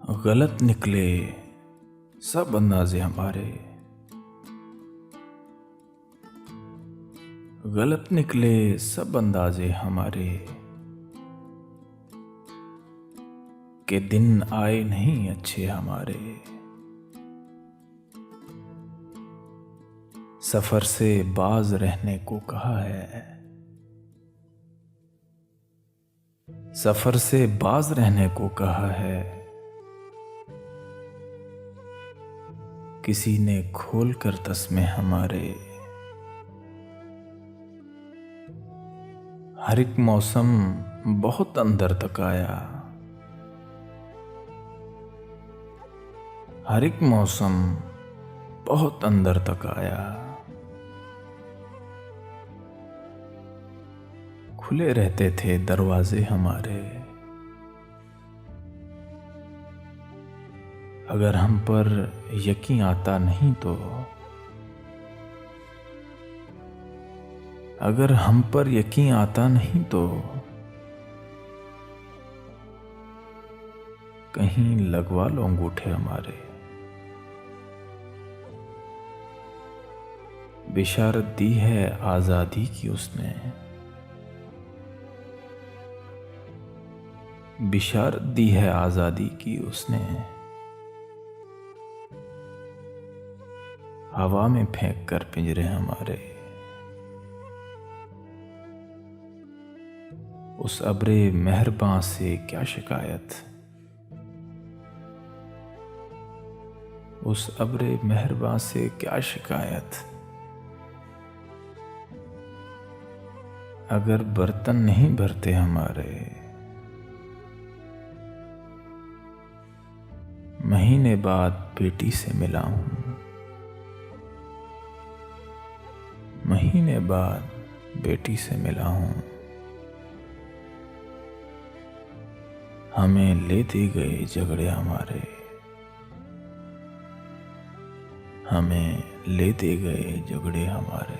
गलत निकले सब अंदाजे हमारे, गलत निकले सब अंदाजे हमारे, के दिन आए नहीं अच्छे हमारे। सफर से बाज रहने को कहा है, सफर से बाज रहने को कहा है, किसी ने खोल कर तस्मे हमारे। हर एक मौसम बहुत अंदर तक आया, हर एक मौसम बहुत अंदर तक आया। खुले रहते थे दरवाजे हमारे, अगर हम पर यकीन आता नहीं तो, अगर हम पर यकीन आता नहीं तो कहीं लगवा लो अंगूठे हमारे। बिशारत दी है आजादी की उसने, बिशारत दी है आजादी की उसने, हवा में फेंक कर पिंजरे हमारे। उस अब्रे मेहरबान से क्या शिकायत, उस अब्रे मेहरबान से क्या शिकायत, अगर बर्तन नहीं भरते हमारे। महीने बाद बेटी से मिला हूं, महीने बाद बेटी से मिला हूं। हमें लेते गए झगड़े हमारे, हमें लेते गए झगड़े हमारे।